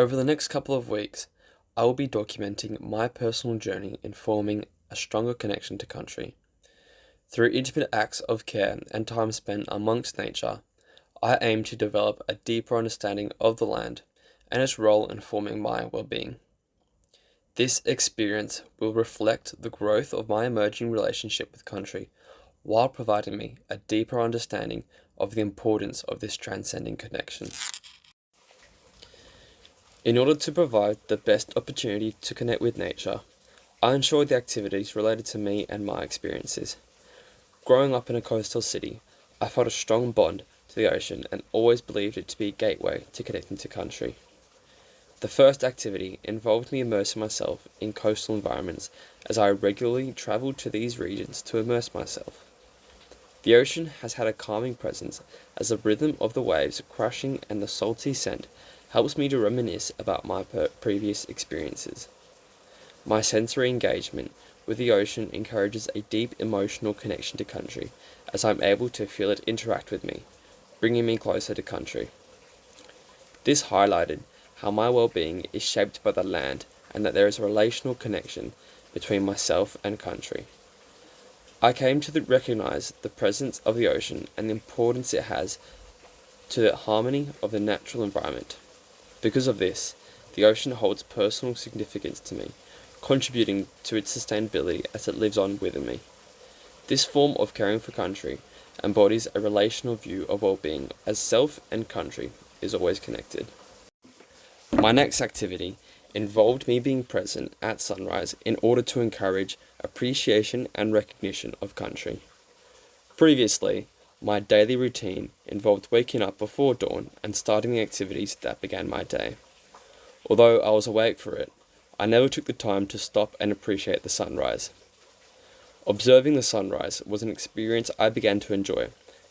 Over the next couple of weeks, I will be documenting my personal journey in forming a stronger connection to country. Through intimate acts of care and time spent amongst nature, I aim to develop a deeper understanding of the land and its role in forming my well-being. This experience will reflect the growth of my emerging relationship with country while providing me a deeper understanding of the importance of this transcending connection. In order to provide the best opportunity to connect with nature, I enjoy the activities related to me and my experiences. Growing up in a coastal city, I felt a strong bond to the ocean and always believed it to be a gateway to connecting to country. The first activity involved me immersing myself in coastal environments as I regularly travelled to these regions to immerse myself. The ocean has had a calming presence as the rhythm of the waves crashing and the salty scent helps me to reminisce about my previous experiences. My sensory engagement with the ocean encourages a deep emotional connection to country as I'm able to feel it interact with me, bringing me closer to country. This highlighted how my well-being is shaped by the land and that there is a relational connection between myself and country. I came to recognize the presence of the ocean and the importance it has to the harmony of the natural environment. Because of this, the ocean holds personal significance to me, contributing to its sustainability as it lives on within me. This form of caring for country embodies a relational view of well-being as self and country is always connected. My next activity involved me being present at sunrise in order to encourage appreciation and recognition of country. Previously, my daily routine involved waking up before dawn and starting the activities that began my day. Although I was awake for it, I never took the time to stop and appreciate the sunrise. Observing the sunrise was an experience I began to enjoy,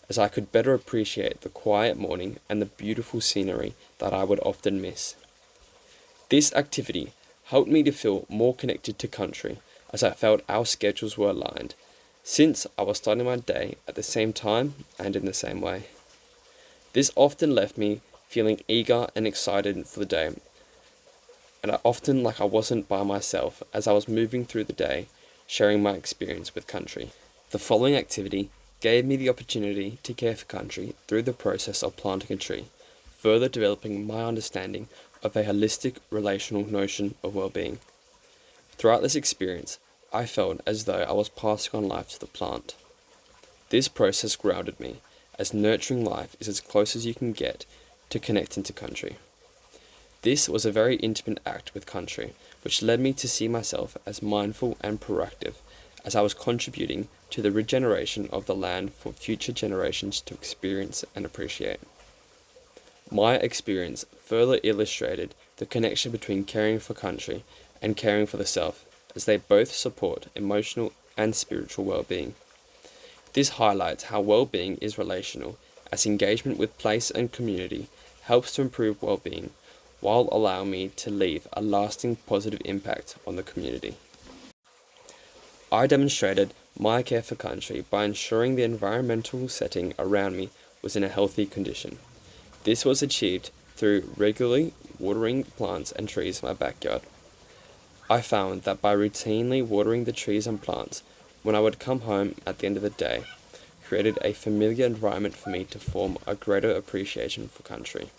as I could better appreciate the quiet morning and the beautiful scenery that I would often miss. This activity helped me to feel more connected to country, as I felt our schedules were aligned, since I was starting my day at the same time and in the same way. This often left me feeling eager and excited for the day, and I often like I wasn't by myself as I was moving through the day, sharing my experience with country. The following activity gave me the opportunity to care for country through the process of planting a tree, further developing my understanding of a holistic relational notion of well-being. Throughout this experience, I felt as though I was passing on life to the plant. This process grounded me, as nurturing life is as close as you can get to connecting to country. This was a very intimate act with country, which led me to see myself as mindful and proactive, as I was contributing to the regeneration of the land for future generations to experience and appreciate. My experience further illustrated the connection between caring for country and caring for the self, as they both support emotional and spiritual well-being. This highlights how well-being is relational, as engagement with place and community helps to improve well-being, while allowing me to leave a lasting positive impact on the community. I demonstrated my care for country by ensuring the environmental setting around me was in a healthy condition. This was achieved through regularly watering plants and trees in my backyard. I found that by routinely watering the trees and plants when I would come home at the end of the day, created a familiar environment for me to form a greater appreciation for country.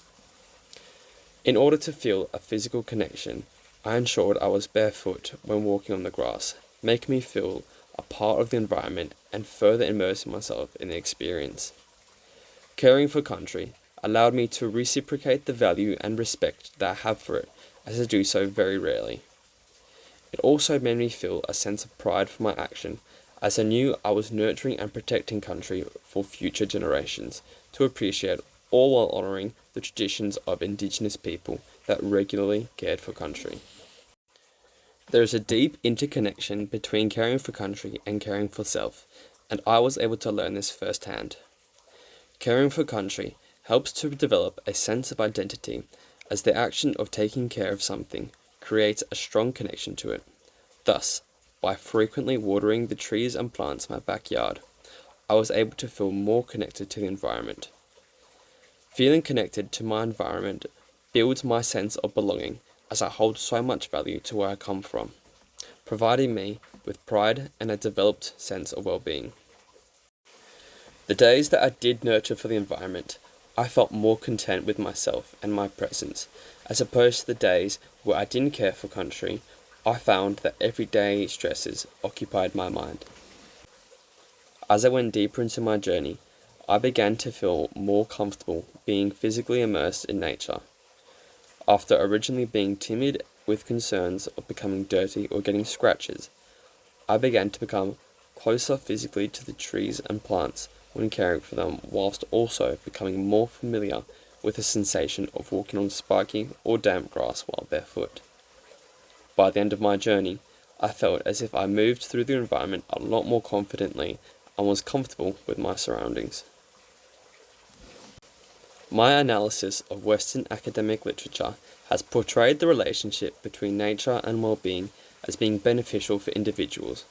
In order to feel a physical connection, I ensured I was barefoot when walking on the grass, making me feel a part of the environment and further immersing myself in the experience. Caring for country allowed me to reciprocate the value and respect that I have for it, as I do so very rarely. It also made me feel a sense of pride for my action, as I knew I was nurturing and protecting country for future generations to appreciate, all while honouring the traditions of Indigenous people that regularly cared for country. There is a deep interconnection between caring for country and caring for self, and I was able to learn this firsthand. Caring for country helps to develop a sense of identity, as the action of taking care of something creates a strong connection to it. Thus, by frequently watering the trees and plants in my backyard, I was able to feel more connected to the environment. Feeling connected to my environment builds my sense of belonging as I hold so much value to where I come from, providing me with pride and a developed sense of well-being. The days that I did nurture for the environment, I felt more content with myself and my presence, as opposed to the days where I didn't care for country. I found that everyday stresses occupied my mind. As I went deeper into my journey, I began to feel more comfortable being physically immersed in nature. After originally being timid with concerns of becoming dirty or getting scratches, I began to become closer physically to the trees and plants when caring for them, whilst also becoming more familiar with the sensation of walking on spiky or damp grass while barefoot. By the end of my journey, I felt as if I moved through the environment a lot more confidently and was comfortable with my surroundings. My analysis of Western academic literature has portrayed the relationship between nature and well-being as being beneficial for individuals,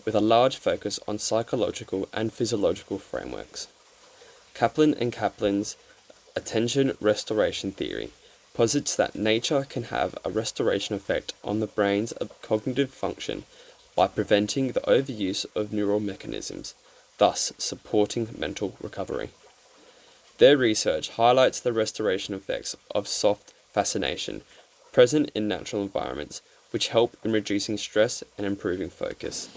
with a large focus on psychological and physiological frameworks. Kaplan and Kaplan's attention restoration theory posits that nature can have a restoration effect on the brain's cognitive function by preventing the overuse of neural mechanisms, thus supporting mental recovery. Their research highlights the restoration effects of soft fascination present in natural environments, which help in reducing stress and improving focus.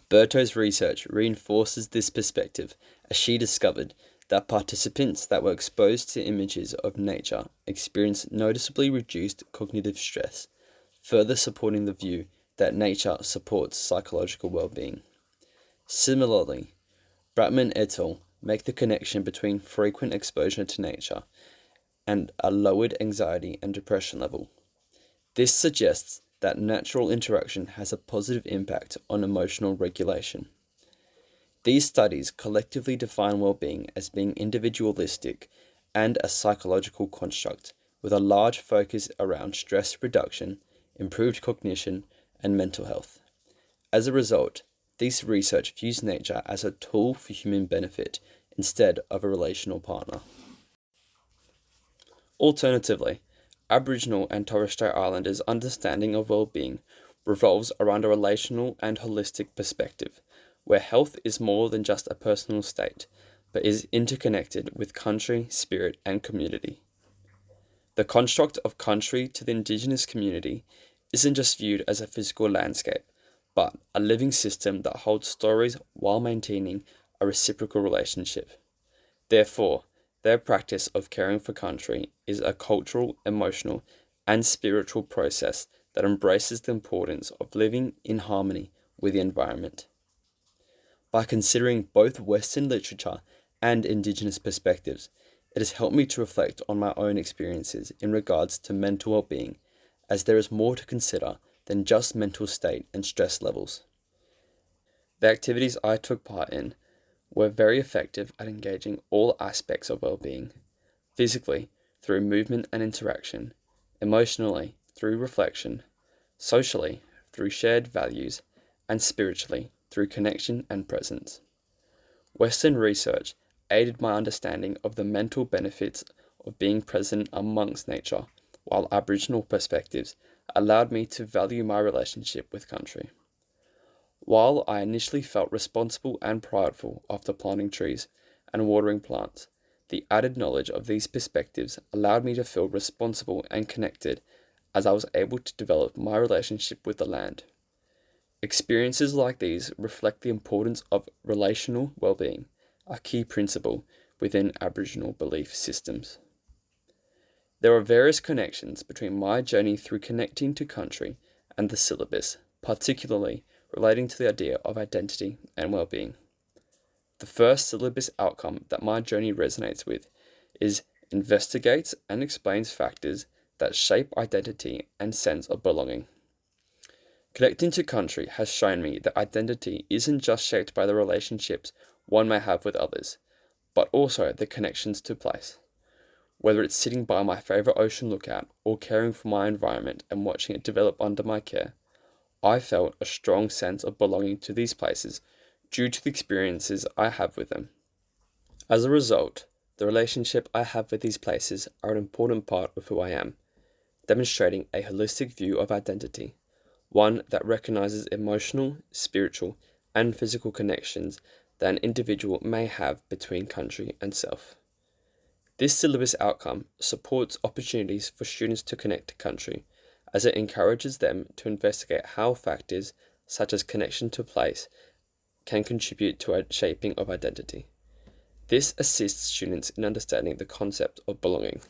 Berto's research reinforces this perspective as she discovered that participants that were exposed to images of nature experienced noticeably reduced cognitive stress, further supporting the view that nature supports psychological well-being. Similarly, Bratman et al. Make the connection between frequent exposure to nature and a lowered anxiety and depression level. This suggests that natural interaction has a positive impact on emotional regulation. These studies collectively define well-being as being individualistic and a psychological construct, with a large focus around stress reduction, improved cognition, and mental health. As a result, this research views nature as a tool for human benefit instead of a relational partner. Alternatively, Aboriginal and Torres Strait Islanders' understanding of well-being revolves around a relational and holistic perspective, where health is more than just a personal state, but is interconnected with country, spirit, and community. The construct of country to the Indigenous community isn't just viewed as a physical landscape, but a living system that holds stories while maintaining a reciprocal relationship. Therefore, their practice of caring for country is a cultural, emotional, and spiritual process that embraces the importance of living in harmony with the environment. By considering both Western literature and Indigenous perspectives, it has helped me to reflect on my own experiences in regards to mental well-being, as there is more to consider than just mental state and stress levels. The activities I took part in were very effective at engaging all aspects of well-being, physically through movement and interaction, emotionally through reflection, socially through shared values, and spiritually through connection and presence. Western research aided my understanding of the mental benefits of being present amongst nature, while Aboriginal perspectives allowed me to value my relationship with country. While I initially felt responsible and prideful after planting trees and watering plants, the added knowledge of these perspectives allowed me to feel responsible and connected as I was able to develop my relationship with the land. Experiences like these reflect the importance of relational well-being, a key principle within Aboriginal belief systems. There are various connections between my journey through connecting to country and the syllabus, particularly relating to the idea of identity and well-being. The first syllabus outcome that my journey resonates with is investigates and explains factors that shape identity and sense of belonging. Connecting to country has shown me that identity isn't just shaped by the relationships one may have with others, but also the connections to place. Whether it's sitting by my favourite ocean lookout or caring for my environment and watching it develop under my care, I felt a strong sense of belonging to these places due to the experiences I have with them. As a result, The relationship I have with these places are an important part of who I am, demonstrating a holistic view of identity, one that recognizes emotional, spiritual, and physical connections that an individual may have between country and self. This syllabus outcome supports opportunities for students to connect to country, as it encourages them to investigate how factors such as connection to place can contribute to a shaping of identity. This assists students in understanding the concept of belonging.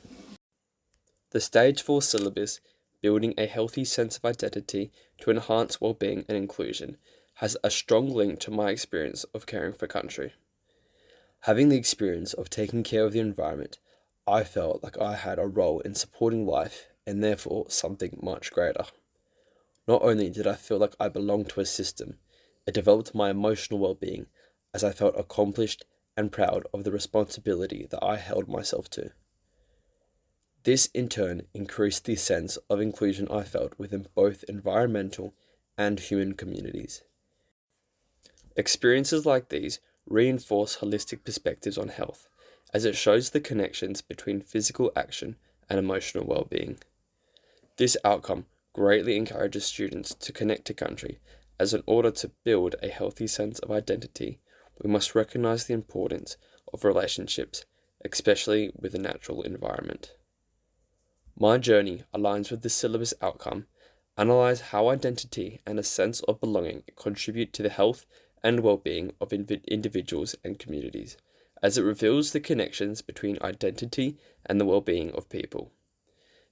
The Stage 4 syllabus, Building a Healthy Sense of Identity to Enhance Wellbeing and Inclusion, has a strong link to my experience of caring for country. Having the experience of taking care of the environment, I felt like I had a role in supporting life and therefore something much greater. Not only did I feel like I belonged to a system, it developed my emotional well-being as I felt accomplished and proud of the responsibility that I held myself to. This in turn increased the sense of inclusion I felt within both environmental and human communities. Experiences like these reinforce holistic perspectives on health, as it shows the connections between physical action and emotional well-being. This outcome greatly encourages students to connect to country, as in order to build a healthy sense of identity, we must recognize the importance of relationships, especially with the natural environment. My journey aligns with the syllabus outcome. Analyze how identity and a sense of belonging contribute to the health and well-being of individuals and communities, as it reveals the connections between identity and the well-being of people.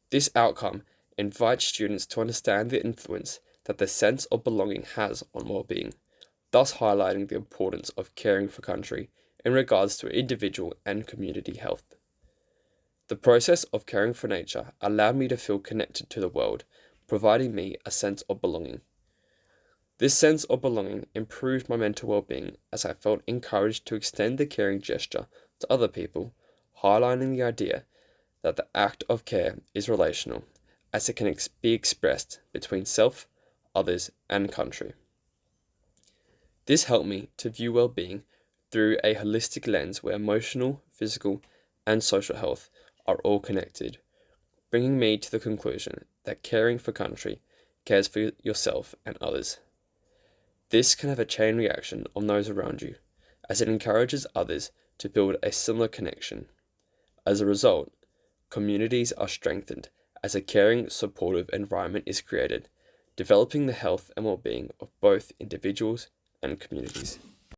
This outcome invites students to understand the influence that the sense of belonging has on well-being, thus highlighting the importance of caring for country in regards to individual and community health. The process of caring for nature allowed me to feel connected to the world, providing me a sense of belonging. This sense of belonging improved my mental well-being as I felt encouraged to extend the caring gesture to other people, highlighting the idea that the act of care is relational, as it can be expressed between self, others, and country. This helped me to view well-being through a holistic lens where emotional, physical, and social health are all connected, bringing me to the conclusion that caring for country cares for yourself and others. This can have a chain reaction on those around you, as it encourages others to build a similar connection. As a result, communities are strengthened as a caring, supportive environment is created, developing the health and well-being of both individuals and communities.